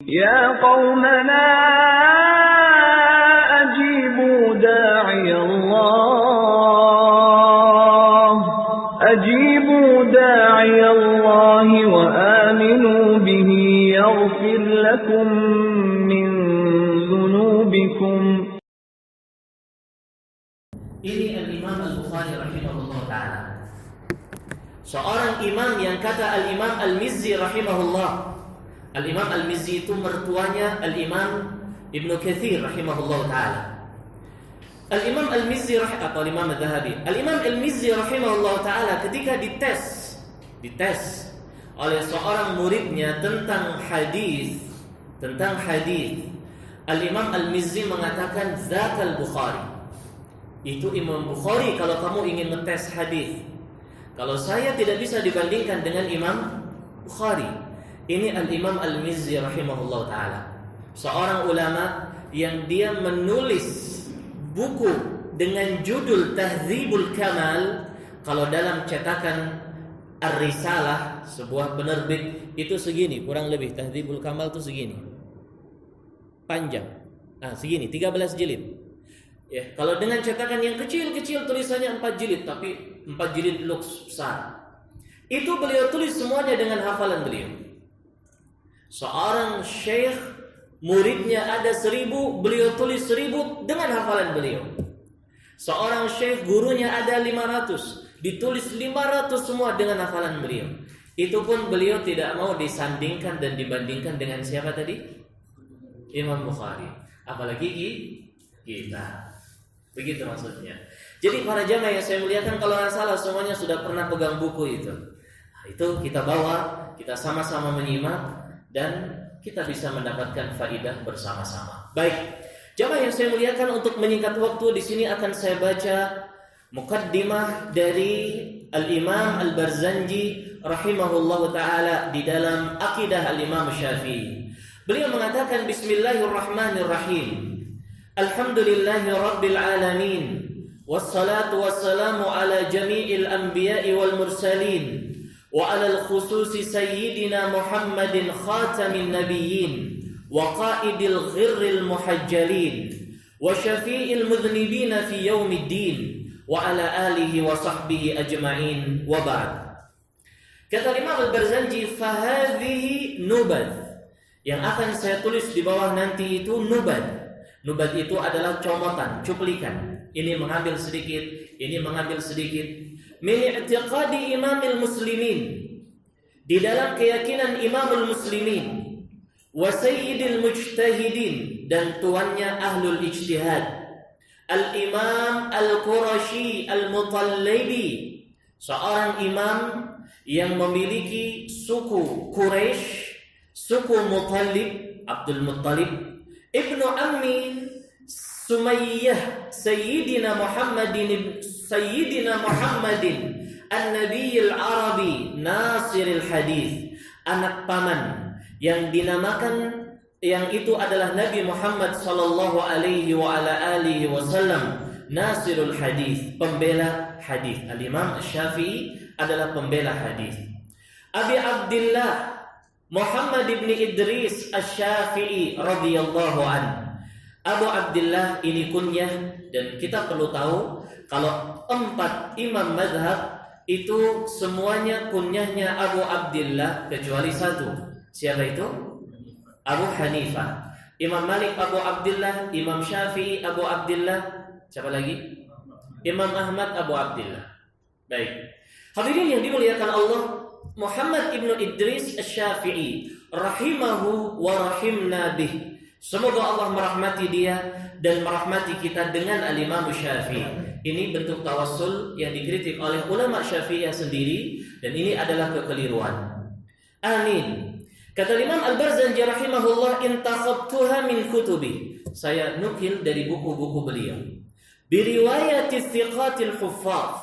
يا قومنا أجيبوا داعي الله وآمنوا به يغفر لكم من ذنوبكم. Ini Al-Imam Al-Bukhari rahimahullah ta'ala, seorang imam yang kata Al-Imam Al-Mizzi rahimahullah. Al-Imam Al-Mizzi itu mertuanya Al-Imam Ibnu Katsir rahimahullah ta'ala. Al-Imam Al-Mizzi atau Imam Al-Dhahabi, Al-Imam Al-Mizzi rahimahullah ta'ala ketika dites oleh seorang muridnya tentang hadis, Al-Imam Al-Mizzi mengatakan Zakal Bukhari. Itu Imam Bukhari kalau kamu ingin ngetes hadis. Kalau saya tidak bisa dibandingkan dengan Imam Bukhari. Ini Al-Imam Al-Mizzi rahimahullah ta'ala, seorang ulama yang dia menulis buku dengan judul Tahdzibul Kamal. Kalau dalam cetakan Ar-Risalah, sebuah penerbit, itu segini kurang lebih. Tahdzibul Kamal itu segini panjang, segini 13 jilid ya. Kalau dengan cetakan yang kecil-kecil tulisannya 4 jilid, tapi 4 jilid looks besar. Itu beliau tulis semuanya dengan hafalan beliau. Seorang syekh, muridnya ada 1000, beliau tulis 1000 dengan hafalan beliau. Seorang syekh, gurunya ada 500, ditulis 500 semua dengan hafalan beliau. Itu pun beliau tidak mau disandingkan dan dibandingkan dengan siapa tadi? Imam Bukhari. Apalagi kita. Begitu maksudnya. Jadi para jamaah yang saya muliakan, kalau nggak salah semuanya sudah pernah pegang buku itu. Itu kita bawa, kita sama-sama menyimak, dan kita bisa mendapatkan faidah bersama-sama. Baik, jamaah yang saya muliakan, untuk menyingkat waktu di sini akan saya baca mukaddimah dari Al-Imam Al-Barzanji rahimahullahu taala di dalam Aqidah Al-Imam Syafi'i. Beliau mengatakan Bismillahirrahmanirrahim. Alhamdulillahi rabbil alamin. Wassalatu wassalamu ala jami'il anbiya'i wal mursalin. وعلى الخصوص سيدنا محمد خاتم النبيين وقائد الغر المحجلين وشفيع المذنبين في يوم الدين وعلى آله وصحبه أجمعين وبعد. Kata Imam Al-Barzanji, fahadhihi nubad. Yang akan saya tulis di bawah nanti itu nubad. Nubad itu adalah comotan, cuplikan. Ini mengambil sedikit, ini mengambil sedikit. Min i'tiqadi imamil muslimin, di dalam keyakinan imamul muslimin, wa sayyidil mujtahidin, dan tuannya ahlul ijtihad, al-imam al-Qurashi al-Mutalibi, seorang imam yang memiliki suku Quraisy, suku Muttalib, Abdul Muttalib, ibnu ammi Sumayyah Sayyidina Muhammadin An-Nabiyil Arabi Nasiril Hadis, anak paman yang dinamakan, yang itu adalah Nabi Muhammad sallallahu alaihi wa ala alihi wasallam, Nasirul Hadis, pembela hadis. Al-Imam Syafi'i adalah pembela hadis. Abi Abdullah Muhammad ibn Idris Asy-Syafi'i radhiyallahu anhu. Abu Abdullah ini kunyah, dan kita perlu tahu kalau 4 imam mazhab itu semuanya kunyahnya Abu Abdullah kecuali 1. Siapa itu? Abu Hanifah. Imam Malik Abu Abdullah, Imam Syafi'i Abu Abdullah, siapa lagi? Imam Ahmad Abu Abdullah. Baik. Hadirin yang dimuliakan Allah, Muhammad ibnu Idris Asy-Syafi'i rahimahu wa rahimna bih. Semoga Allah merahmati dia dan merahmati kita dengan Al-Imam Syafi'i. Ini bentuk tawassul yang dikritik oleh ulama Syafi'iyah sendiri, dan ini adalah kekeliruan. Amin. Kata Imam Al-Barzanji rahimahullah, intakhabtuha min kutubi. Saya nukil dari buku-buku beliau. Biriwayati thiqatil huffaz,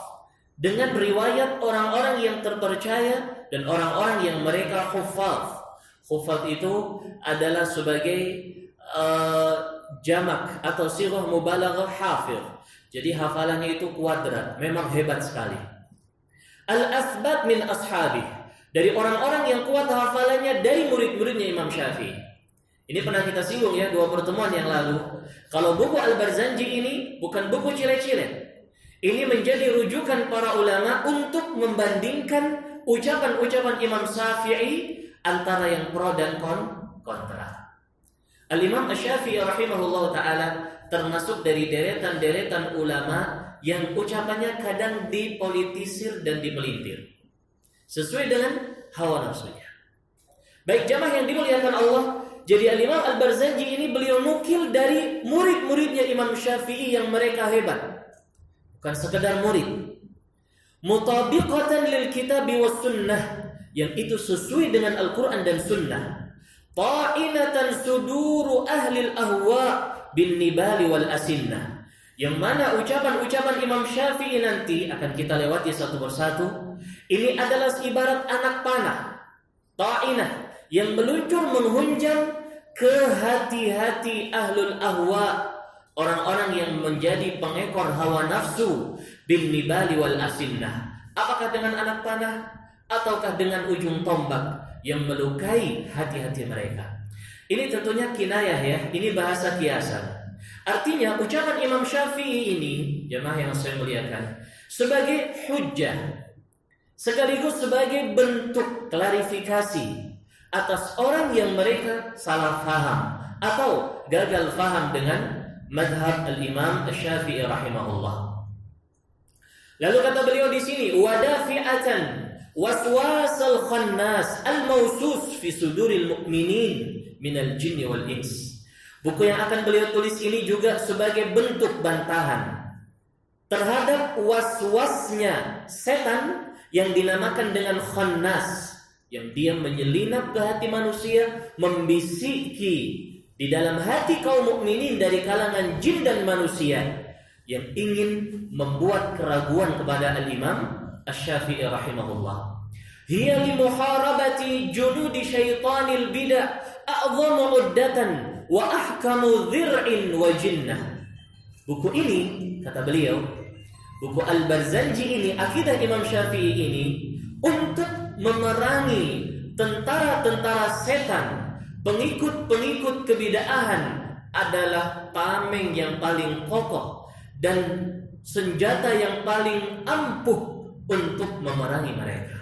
dengan riwayat orang-orang yang terpercaya dan orang-orang yang mereka huffaz. Huffaz itu adalah sebagai jamak atau sighah mubalaghah hafidh. Jadi hafalannya itu kuadrat, memang hebat sekali. Al-asbat min ashabi, dari orang-orang yang kuat hafalannya dari murid-muridnya Imam Syafi'i. Ini pernah kita singgung ya 2 pertemuan yang lalu. Kalau buku Al-Barzanji ini bukan buku cilet-cilet. Ini menjadi rujukan para ulama untuk membandingkan ucapan-ucapan Imam Syafi'i antara yang pro dan kontra. Al-Imam Asy-Syafi'i rahimahullah ta'ala termasuk dari deretan-deretan ulama yang ucapannya kadang dipolitisir dan dipelintir sesuai dengan hawa nafsunya. Baik jamaah yang dimuliakan Allah, jadi Al-Imam Al-Barzanji ini beliau nukil dari murid-muridnya Imam Syafi'i yang mereka hebat. Bukan sekedar murid. Mutabiqatan lil kitabi was sunnah, yang itu sesuai dengan Al-Quran dan sunnah. Ta'inatan suduru ahlil ahwa bin nibali wal asinnah, yang mana ucapan-ucapan Imam Syafi'i nanti akan kita lewati satu persatu. Ini adalah ibarat anak panah, ta'inah, yang meluncur menghunjam ke hati-hati ahlul ahwa, orang-orang yang menjadi pengekor hawa nafsu, bin nibali wal asinnah. Apakah dengan anak panah ataukah dengan ujung tombak yang melukai hati-hati mereka? Ini tentunya kinayah ya, ini bahasa kiasan. Artinya ucapan Imam Syafi'i ini, jemaah yang saya muliakan, sebagai hujjah sekaligus sebagai bentuk klarifikasi atas orang yang mereka salah faham atau gagal faham dengan madhab al-Imam Asy-Syafi'i rahimahullah. Lalu kata beliau di sini, wadafi'atan waswasal khannas al-mawsus fi suduril mu'minin minal jinni wal ins. Buku yang akan beliau tulis ini juga sebagai bentuk bantahan terhadap waswasnya setan yang dinamakan dengan khannas, yang dia menyelinap ke hati manusia, membisiki di dalam hati kaum mukminin dari kalangan jin dan manusia yang ingin membuat keraguan kepada al-Imam Asy-Syafi'i rahimahullah. Hiya li muharabati junudi syaitanil bid'ah a'zamu uddatan wa ahkamu dhir'in wa jinnah. Buku ini, kata beliau, buku Al-Barzanji ini, akidah Imam Syafi'i ini, untuk memerangi tentara-tentara setan, pengikut-pengikut kebid'ahan, adalah tameng yang paling kokoh dan senjata yang paling ampuh untuk memerangi mereka.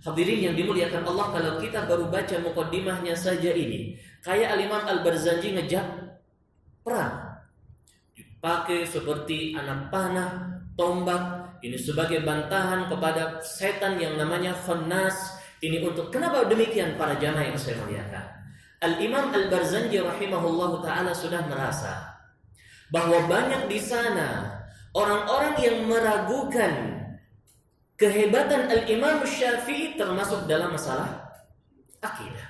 Hadirin yang dimuliakan Allah, kalau kita baru baca mukaddimahnya saja ini, kayak Al-Imam Al-Barzanji ngejak perang, dipakai seperti anak panah, tombak, ini sebagai bantahan kepada setan yang namanya khannas. Ini untuk kenapa demikian para jamaah yang saya muliakan? Al-Imam Al-Barzanji rahimahullahu ta'ala sudah merasa bahwa banyak di sana orang-orang yang meragukan kehebatan Al-Imam Syafi'i termasuk dalam masalah akidah.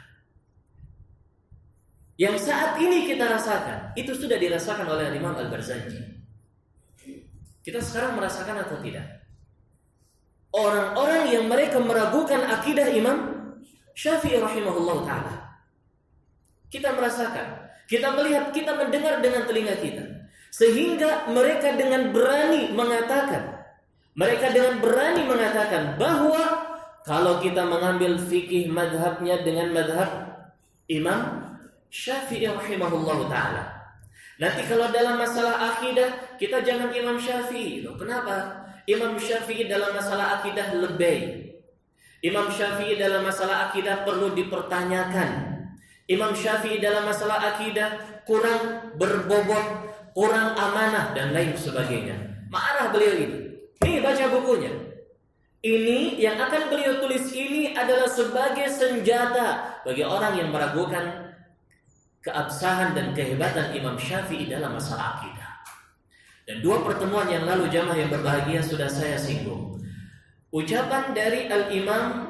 Yang saat ini kita rasakan, itu sudah dirasakan oleh Imam Al-Barzanji. Kita sekarang merasakan atau tidak? Orang-orang yang mereka meragukan akidah Imam Syafi'i rahimahullah ta'ala. Kita merasakan, kita melihat, kita mendengar dengan telinga kita. Sehingga mereka dengan berani mengatakan bahwa kalau kita mengambil fikih madhabnya dengan madhab Imam Syafi'i rahimahullah ta'ala, nanti kalau dalam masalah akidah kita jangan Imam Syafi'i. Loh, kenapa? Imam Syafi'i dalam masalah akidah lebay. Imam Syafi'i dalam masalah akidah perlu dipertanyakan. Imam Syafi'i dalam masalah akidah kurang berbobot, kurang amanah dan lain sebagainya. Marah beliau itu. Nih baca bukunya. Ini yang akan beliau tulis ini adalah sebagai senjata bagi orang yang meragukan keabsahan dan kehebatan Imam Syafi'i dalam masalah akidah. Dan 2 pertemuan yang lalu jamaah yang berbahagia sudah saya singgung ucapan dari Al-Imam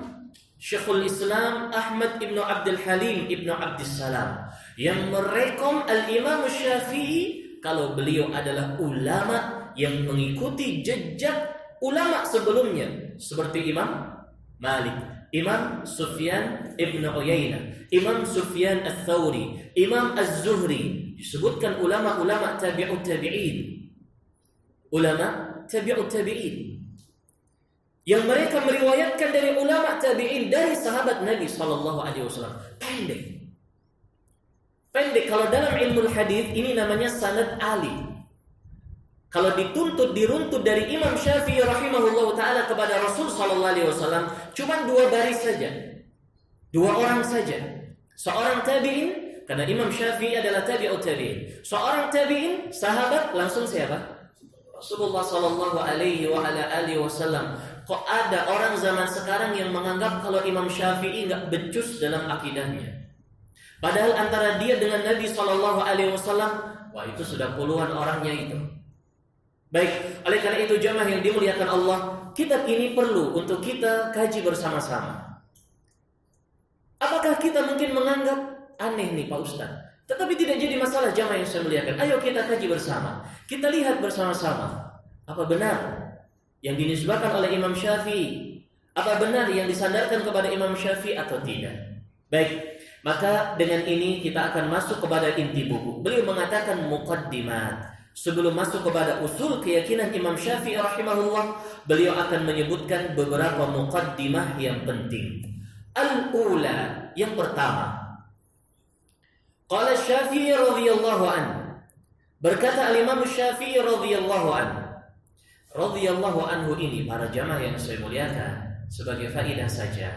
Syekhul Islam Ahmad ibn Abdul Halim ibn Abdissalam yang merekom Al-Imam Syafi'i kalau beliau adalah ulama yang mengikuti jejak ulama sebelumnya seperti Imam Malik, Imam Sufyan ibn Uyainah, Imam Sufyan Ats-Tsauri, Imam Az-Zuhri. Disebutkan ulama-ulama tabi'ut tabi'in, ulama tabi'ut tabi'in yang mereka meriwayatkan dari ulama tabi'in, dari sahabat Nabi SAW. Pendek. pendek. Kalau dalam ilmu hadis ini namanya sanad ali. Kalau diruntut dari Imam Syafi'i rahimahullah taala kepada Rasul sallallahu alaihi wasallam cuma 2 baris saja. 2 orang saja. Seorang tabi'in, karena Imam Syafi'i adalah tabi'ut tabi'in. Seorang tabi'in, sahabat, langsung siapa? Rasulullah sallallahu alaihi wa ala alihi wasallam. Kok ada orang zaman sekarang yang menganggap kalau Imam Syafi'i enggak becus dalam akidahnya? Padahal antara dia dengan Nabi sallallahu alaihi wasallam, wah itu sudah puluhan orangnya itu. Baik, oleh karena itu jamaah yang dimuliakan Allah, kitab ini perlu untuk kita kaji bersama-sama. Apakah kita mungkin menganggap aneh nih Pak Ustaz? Tetapi tidak jadi masalah jamaah yang saya muliakan. Ayo kita kaji bersama. Kita lihat bersama-sama. Apa benar yang dinisbahkan oleh Imam Syafi'i? Apa benar yang disandarkan kepada Imam Syafi'i atau tidak? Baik, maka dengan ini kita akan masuk kepada inti buku. Beliau mengatakan muqaddimat. Sebelum masuk kepada usul keyakinan Imam Syafi'i rahimahullah, beliau akan menyebutkan beberapa muqaddimah yang penting. Al-ula, yang pertama. Qala Syafi'i radhiyallahu anhu. Berkata al-Imam Syafi'i radhiyallahu anhu. Radhiyallahu anhu ini para jamaah yang saya muliakan sebagai faedah saja.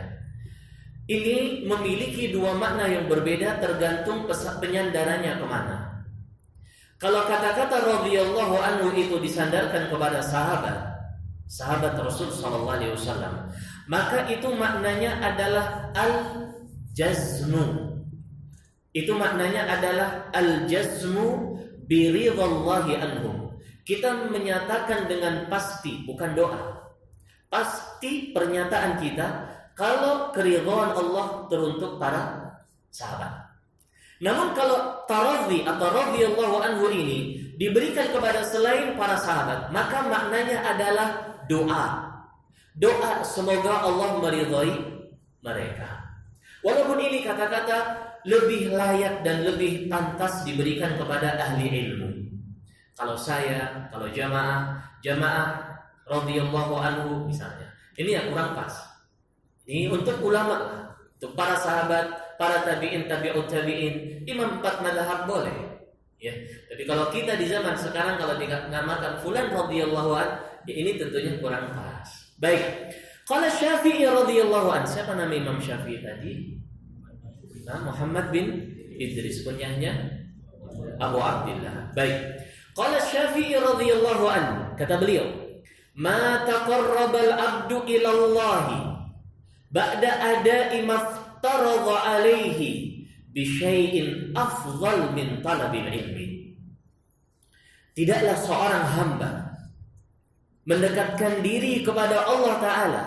Ini memiliki 2 makna yang berbeda tergantung penyandarannya kemana. Kalau kata-kata radhiyallahu anhu itu disandarkan kepada sahabat Rasul sallallahu alaihi wasallam, maka itu maknanya adalah al-jazmu. Itu maknanya adalah al-jazmu bi ridhallahi anhum. Kita menyatakan dengan pasti, bukan doa. Pasti pernyataan kita kalau keridhaan Allah teruntuk para sahabat. Namun kalau taradhi atau radhiyallahu anhu ini diberikan kepada selain para sahabat, maka maknanya adalah doa. Doa semoga Allah meridhai mereka. Walaupun ini kata-kata lebih layak dan lebih pantas diberikan kepada ahli ilmu. Kalau saya, kalau jamaah radhiyallahu anhu misalnya, ini yang kurang pas. Ini untuk ulama, untuk para sahabat, para tabi'in, tabi'ut tabi'in, imam 4 mazhab boleh. Ya. Tapi kalau kita di zaman sekarang kalau dinamakan fulan radhiyallahu anhu, ya ini tentunya kurang pas. Baik. Qala Syafi'i radhiyallahu anhu. Siapa nama Imam Syafi'i tadi? Muhammad bin Idris, kunyahnya Abu Abdullah. Baik. Qala Syafi'i radhiyallahu anhu, kata beliau, "Ma taqarraba al-'abdu ila Allah ba'da ada'i maftaradha 'alaihi bi syai'in afdhal min talabil ilmi." Tidaklah seorang hamba mendekatkan diri kepada Allah Ta'ala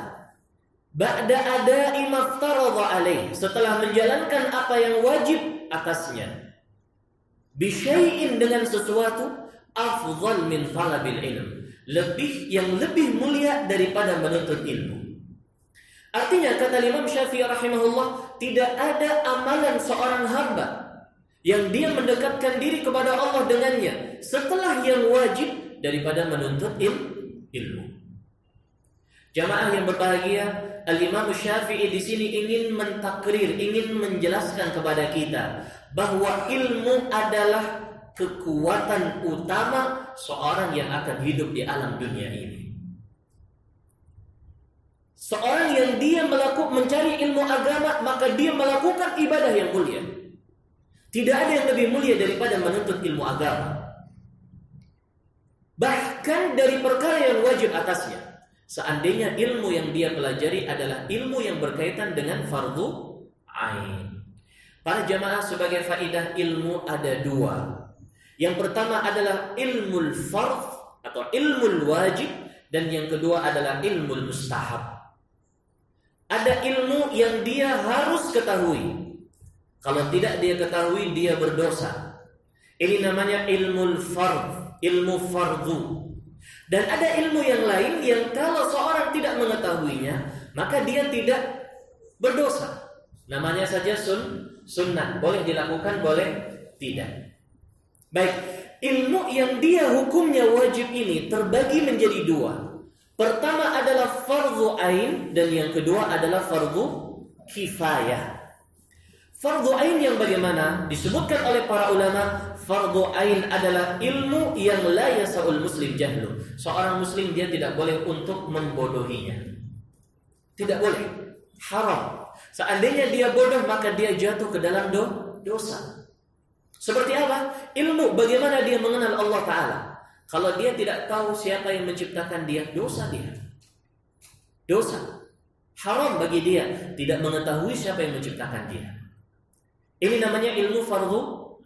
ba'da ada'i maftaradha 'alaihi, setelah menjalankan apa yang wajib atasnya, bi syai'in, dengan sesuatu, afdhal min talabil ilm, yang lebih mulia daripada menuntut ilmu. Artinya kata Imam Syafi'i rahimahullah, tidak ada amalan seorang hamba yang dia mendekatkan diri kepada Allah dengannya setelah yang wajib daripada menuntut ilmu. Jamaah yang berbahagia, Al-Imam Syafi'i di sini ingin mentakrir, ingin menjelaskan kepada kita bahwa ilmu adalah kekuatan utama seorang yang akan hidup di alam dunia ini. Seorang yang dia mencari ilmu agama, maka dia melakukan ibadah yang mulia. Tidak ada yang lebih mulia daripada menuntut ilmu agama. Bahkan dari perkara yang wajib atasnya. Seandainya ilmu yang dia pelajari adalah ilmu yang berkaitan dengan fardhu ain. Para jamaah, sebagai faidah ilmu ada 2. Yang pertama adalah ilmul fardh atau ilmul wajib, dan yang kedua adalah ilmul mustahab. Ada ilmu yang dia harus ketahui. Kalau tidak dia ketahui, dia berdosa. Ini namanya ilmul fardh, ilmu fardhu. Dan ada ilmu yang lain yang kalau seorang tidak mengetahuinya, maka dia tidak berdosa. Namanya saja sunnah. Boleh dilakukan, boleh tidak. Baik, ilmu yang dia hukumnya wajib ini terbagi menjadi 2. Pertama adalah fardhu ain, dan yang kedua adalah fardhu kifayah. Fardhu ain yang bagaimana? Disebutkan oleh para ulama, fardhu ain adalah ilmu yang la yasaul muslim jahlu. Seorang muslim dia tidak boleh untuk membodohinya. Tidak boleh. Haram. Seandainya dia bodoh maka dia jatuh ke dalam dosa. Seperti apa? Ilmu bagaimana dia mengenal Allah Ta'ala. Kalau dia tidak tahu siapa yang menciptakan dia, dosa dia. Dosa. Haram bagi dia tidak mengetahui siapa yang menciptakan dia. Ini namanya ilmu fardhu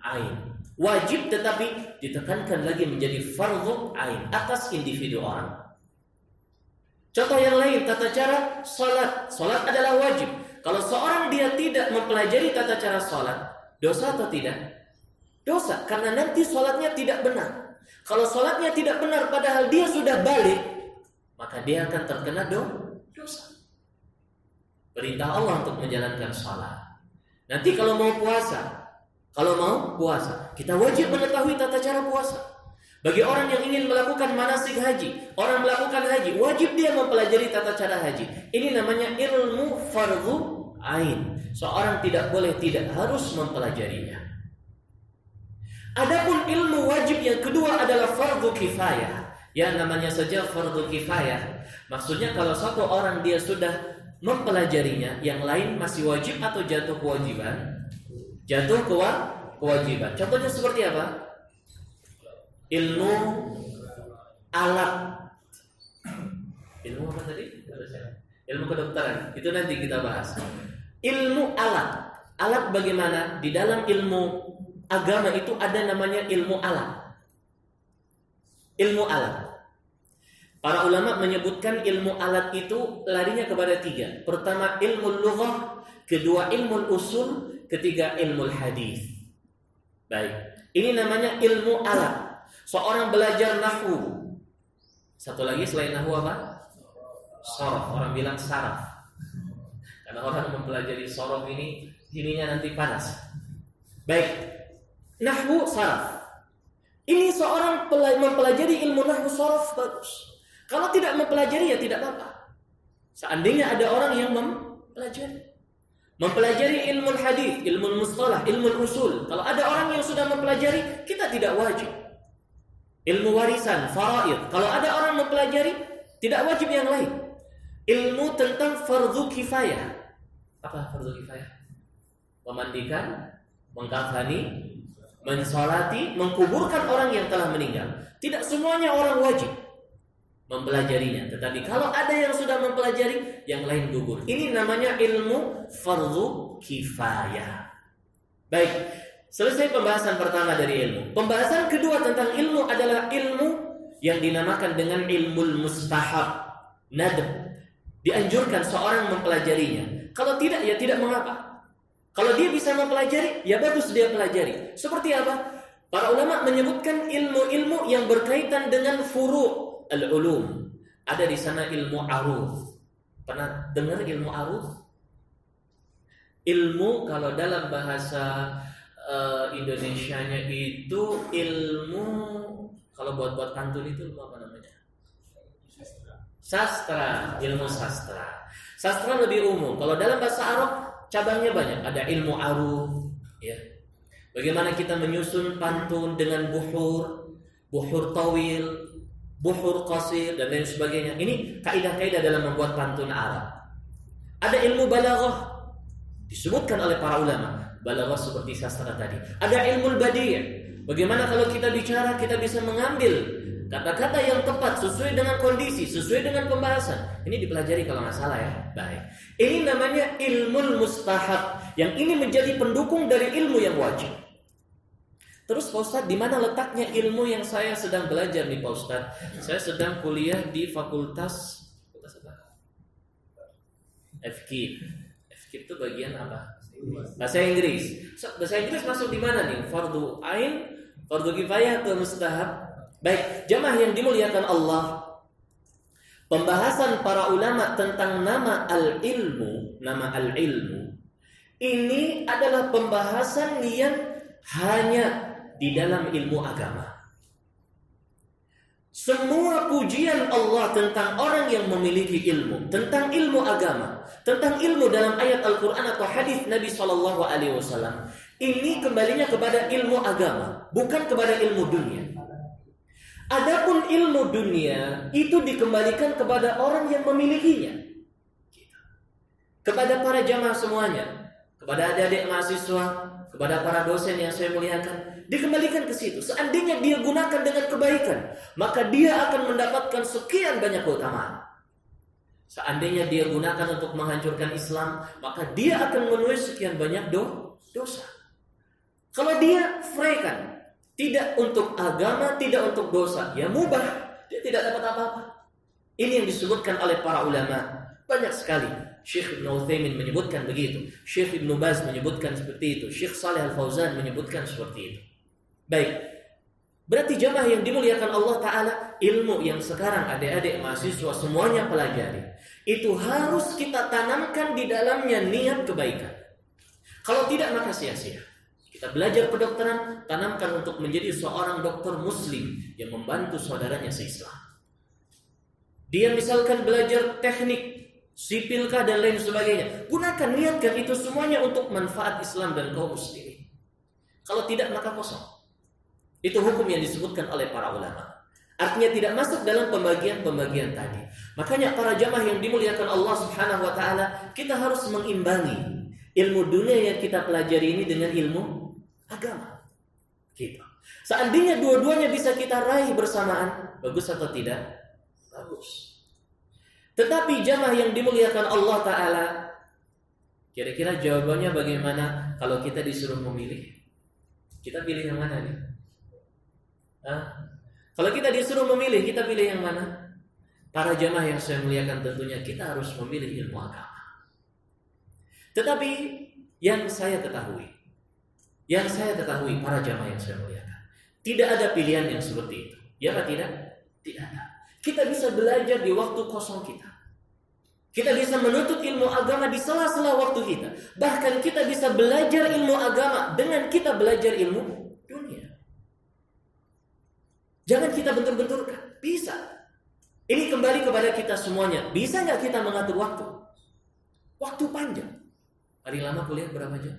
ain. Wajib tetapi ditekankan lagi menjadi fardhu ain atas individu orang. Contoh yang lain, tata cara salat. Salat adalah wajib. Kalau seorang dia tidak mempelajari tata cara salat, dosa atau tidak? Dosa, karena nanti salatnya tidak benar. Kalau salatnya tidak benar padahal dia sudah balik, maka dia akan terkena dosa. Perintah Allah untuk menjalankan salat. Nanti kalau mau puasa, kita wajib mengetahui tata cara puasa. Bagi orang yang ingin melakukan manasik haji, orang melakukan haji, wajib dia mempelajari tata cara haji. Ini namanya ilmu fardhu ain. Seorang tidak harus mempelajarinya. Adapun ilmu wajib yang kedua adalah fardhu kifayah. Ya, namanya saja fardhu kifayah. Maksudnya kalau satu orang dia sudah mempelajarinya, yang lain masih wajib atau jatuh kewajiban? Jatuh kewajiban. Contohnya seperti apa? Ilmu alat. Ilmu apa tadi? Ilmu kedokteran. Itu nanti kita bahas. Ilmu alat. Alat bagaimana? Di dalam ilmu agama itu ada namanya ilmu alat. Ilmu alat. Para ulama menyebutkan ilmu alat itu larinya kepada 3. Pertama ilmu lughah, kedua ilmu usul, ketiga ilmu hadis. Baik. Ini namanya ilmu alat. Seorang belajar nahwu. Satu lagi selain nahwu apa? Sorof. Orang bilang saraf. Karena orang mempelajari sorof ininya nanti panas. Baik. Nahwu saraf. Ini seorang mempelajari ilmu nahwu sorof bagus. Kalau tidak mempelajari ya tidak apa-apa. Seandainya ada orang yang mempelajari ilmu hadis, ilmu mustalah, ilmu usul. Kalau ada orang yang sudah mempelajari, kita tidak wajib. Ilmu warisan, faraid. Kalau ada orang mempelajari, tidak wajib yang lain. Ilmu tentang fardhu kifayah. Apa fardhu kifayah? Memandikan, mengkafani, mensolati, mengkuburkan orang yang telah meninggal. Tidak semuanya orang wajib mempelajarinya, tetapi kalau ada yang sudah mempelajari, yang lain gugur. Ini namanya ilmu fardhu kifayah. Baik, selesai pembahasan pertama dari ilmu. Pembahasan kedua tentang ilmu adalah ilmu yang dinamakan dengan ilmu mustahab, nadab. Dianjurkan seorang mempelajarinya. Kalau tidak, ya tidak mengapa. Kalau dia bisa mempelajari, ya bagus dia pelajari. Seperti apa? Para ulama menyebutkan ilmu-ilmu yang berkaitan dengan furu' al-ulum. Ada di sana ilmu aruf. Pernah dengar ilmu aruf? Ilmu kalau dalam bahasa Indonesianya itu ilmu, kalau buat pantun itu apa namanya? Sastra, ilmu sastra. Sastra lebih umum. Kalau dalam bahasa Arab cabangnya banyak. Ada ilmu aruf, ya. Bagaimana kita menyusun pantun dengan buhur tawil, buhur qasir dan lain sebagainya. Ini kaidah-kaidah dalam membuat pantun Arab. Ada ilmu balaghah, disebutkan oleh para ulama. Balaghah seperti sastra tadi. Ada ilmu badi'. Bagaimana kalau kita bicara, kita bisa mengambil kata-kata yang tepat sesuai dengan kondisi, sesuai dengan pembahasan. Ini dipelajari kalau nggak salah ya. Baik. Ini namanya ilmu mustahab. Yang ini menjadi pendukung dari ilmu yang wajib. Terus Pak Ustadz, di mana letaknya ilmu yang saya sedang belajar nih Pak Ustadz? Saya sedang kuliah di fakultas apa? FK. FK itu bagian apa? Bahasa Inggris. Bahasa Inggris masuk di mana nih? Fardhu ain, fardhu kifayah atau mustahab? Baik, jamaah yang dimuliakan Allah. Pembahasan para ulama tentang nama al-ilmu, ini adalah pembahasan yang hanya di dalam ilmu agama. Semua pujian Allah tentang orang yang memiliki ilmu, tentang ilmu agama, tentang ilmu dalam ayat Al-Quran atau hadis Nabi SAW, ini kembalinya kepada ilmu agama, bukan kepada ilmu dunia. Adapun ilmu dunia itu dikembalikan kepada orang yang memilikinya. Kepada para jamaah semuanya, kepada adik-adik mahasiswa, kepada para dosen yang saya muliakan, dikembalikan ke situ. Seandainya dia gunakan dengan kebaikan, maka dia akan mendapatkan sekian banyak keutamaan. Seandainya dia gunakan untuk menghancurkan Islam, maka dia akan menuai sekian banyak dosa. Kalau dia freykan, tidak untuk agama, tidak untuk dosa, ya mubah, dia tidak dapat apa-apa. Ini yang disebutkan oleh para ulama. Banyak sekali. Syekh Ibn Utsaimin menyebutkan begitu. Syekh Ibn Baz menyebutkan seperti itu. Syekh Shalih Al-Fauzan menyebutkan seperti itu. Baik. Berarti jamaah yang dimuliakan Allah Ta'ala, ilmu yang sekarang adik-adik mahasiswa semuanya pelajari, itu harus kita tanamkan di dalamnya niat kebaikan. Kalau tidak maka sia-sia. Kita belajar kedokteran, tanamkan untuk menjadi seorang dokter muslim yang membantu saudaranya se-Islam. Dia misalkan belajar teknik sipilkah dan lain sebagainya, gunakan, niatkan itu semuanya untuk manfaat Islam dan kaum muslimin. Kalau tidak maka kosong. Itu hukum yang disebutkan oleh para ulama. Artinya tidak masuk dalam pembagian-pembagian tadi. Makanya para jamaah yang dimuliakan Allah Subhanahu wa taala, kita harus mengimbangi ilmu dunia yang kita pelajari ini dengan ilmu agama. Gitu. Seandainya dua-duanya bisa kita raih bersamaan, bagus atau tidak? Bagus. Tetapi jamaah yang dimuliakan Allah Ta'ala, kira-kira jawabannya bagaimana kalau kita disuruh memilih? Kita pilih yang mana nih? Kalau kita disuruh memilih, kita pilih yang mana? Para jamaah yang saya muliakan, tentunya kita harus memilih ilmu agama. Tetapi yang saya ketahui para jamaah yang saya muliakan, tidak ada pilihan yang seperti itu. Ya atau tidak? Tidak ada. Kita bisa belajar di waktu kosong kita. Kita bisa menuntut ilmu agama di sela-sela waktu kita. Bahkan kita bisa belajar ilmu agama dengan kita belajar ilmu dunia. Jangan kita bentur-benturkan. Bisa. Ini kembali kepada kita semuanya. Bisa nggak kita mengatur waktu? Waktu panjang. Paling lama kuliah berapa jam?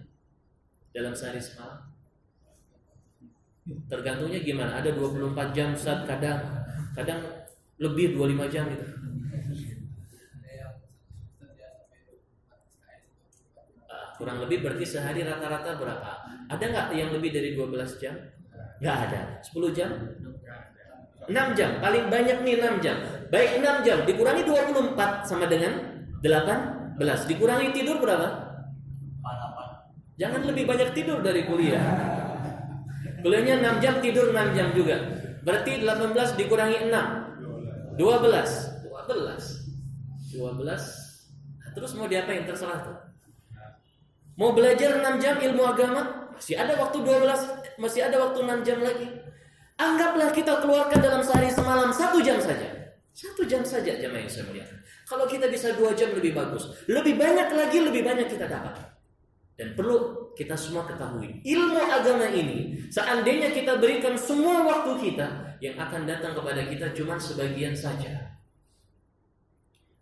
Dalam sehari semalam? Tergantungnya gimana? Ada 24 jam saat kadang lebih 25 jam gitu. Kurang lebih berarti sehari rata-rata berapa? Ada nggak yang lebih dari 12 jam? Nggak ada. 10 jam? 6 jam. Paling banyak nih 6 jam. Baik 6 jam dikurangi 24 sama dengan 18. Dikurangi tidur berapa? 8. Jangan lebih banyak tidur dari kuliah. Kuliahnya 6 jam, tidur 6 jam juga. Berarti 18 dikurangi 6. 12. Nah, terus mau diapain? Terserah tuh. Mau belajar 6 jam ilmu agama, masih ada waktu 12, masih ada waktu 6 jam lagi. Anggaplah kita keluarkan dalam sehari semalam 1 jam saja. 1 jam saja jamaah yang saya muliakan. Kalau kita bisa 2 jam lebih bagus. Lebih banyak lagi, lebih banyak kita dapat. Dan perlu kita semua ketahui, ilmu agama ini seandainya kita berikan semua waktu kita, yang akan datang kepada kita cuma sebagian saja.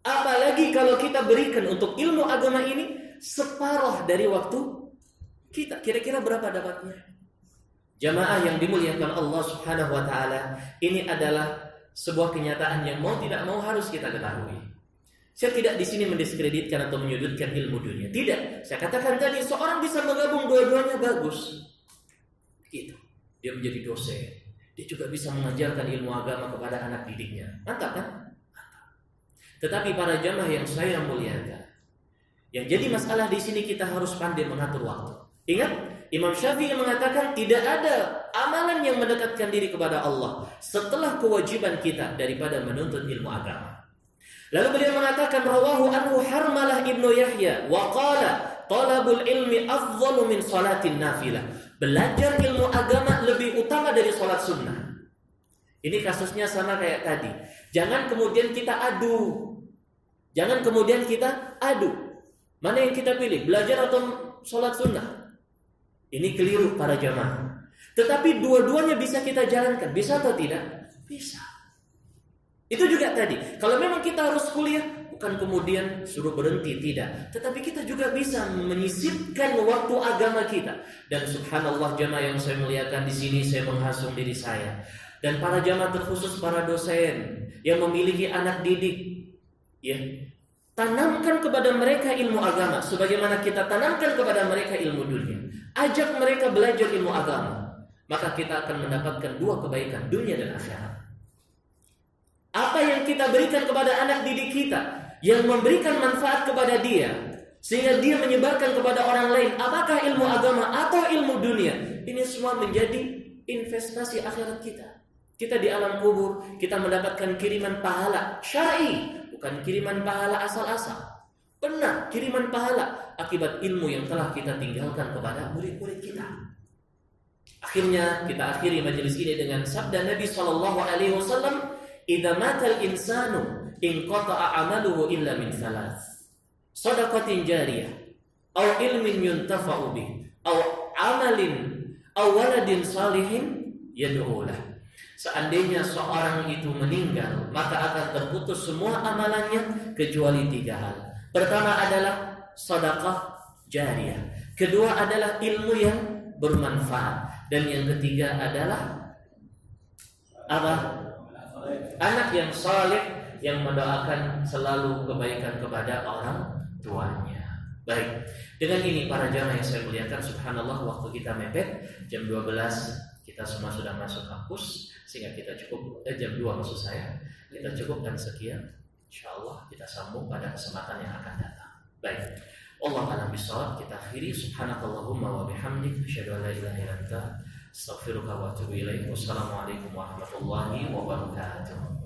Apalagi kalau kita berikan untuk ilmu agama ini separuh dari waktu kita, kira-kira berapa dapatnya? Jamaah yang dimuliakan Allah Subhanahu wa taala, ini adalah sebuah kenyataan yang mau tidak mau harus kita ketahui. Saya tidak di sini mendiskreditkan atau menyudutkan ilmu dunia. Tidak. Saya katakan tadi seorang bisa menggabung dua-duanya bagus. Gitu. Dia menjadi dosen. Dia juga bisa mengajarkan ilmu agama kepada anak didiknya. Mantap kan? Mantap. Tetapi para jamaah yang saya muliakan, yang jadi masalah di sini kita harus pandai mengatur waktu. Ingat, Imam Syafi'i mengatakan tidak ada amalan yang mendekatkan diri kepada Allah setelah kewajiban kita daripada menuntut ilmu agama. Lalu beliau mengatakan rawahu anhu Harmalah ibnu Yahya wa qala talabul ilmi afdalu min salatin nafilah. Belajar ilmu agama lebih utama dari salat sunnah. Ini kasusnya sama kayak tadi. Jangan kemudian kita adu. Mana yang kita pilih? Belajar atau salat sunnah? Ini keliru para jamaah. Tetapi dua-duanya bisa kita jalankan. Bisa atau tidak? Bisa. Itu juga tadi, kalau memang kita harus kuliah, bukan kemudian suruh berhenti, tidak. Tetapi kita juga bisa menyisipkan waktu agama kita. Dan subhanallah jamaah yang saya muliakan, di sini saya menghasung diri saya. Dan para jamaah terkhusus para dosen yang memiliki anak didik, ya, tanamkan kepada mereka ilmu agama sebagaimana kita tanamkan kepada mereka ilmu dunia. Ajak mereka belajar ilmu agama, maka kita akan mendapatkan dua kebaikan, dunia dan akhirat. Apa yang kita berikan kepada anak didik kita yang memberikan manfaat kepada dia sehingga dia menyebarkan kepada orang lain, apakah ilmu agama atau ilmu dunia, ini semua menjadi investasi akhirat kita. Kita di alam kubur kita mendapatkan kiriman pahala syar'i, bukan kiriman pahala asal-asal. Benar, kiriman pahala akibat ilmu yang telah kita tinggalkan kepada murid-murid kita. Akhirnya kita akhiri majelis ini dengan sabda Nabi SAW, "Idza matal insanu inqata'a 'amaluhu illa min thalath. Shadaqatin jariyah, aw ilmin yuntafa'u bih, aw 'amalin aw waladin salihin yad'u lah." Seandainya seorang itu meninggal, maka akan terputus semua amalannya kecuali 3 hal. Pertama adalah sedekah jariyah, kedua adalah ilmu yang bermanfaat, dan yang ketiga adalah apa? Anak yang saleh yang mendoakan selalu kebaikan kepada orang tuanya. Baik, dengan ini para jamaah yang saya muliakan, subhanallah waktu kita mepet, jam 12 kita semua sudah masuk kampus, sehingga kita cukup jam 2 maksud saya, kita cukupkan sekian. Insyaallah kita sambung pada kesempatan yang akan datang. Baik, Allah a'lam bishawab. Kita akhiri, subhanakallahumma wa bihamdik, asyhadu an la ilaha illa anta, astaghfiruka wa atubu ilaik. Wassalamualaikum warahmatullahi wabarakatuh.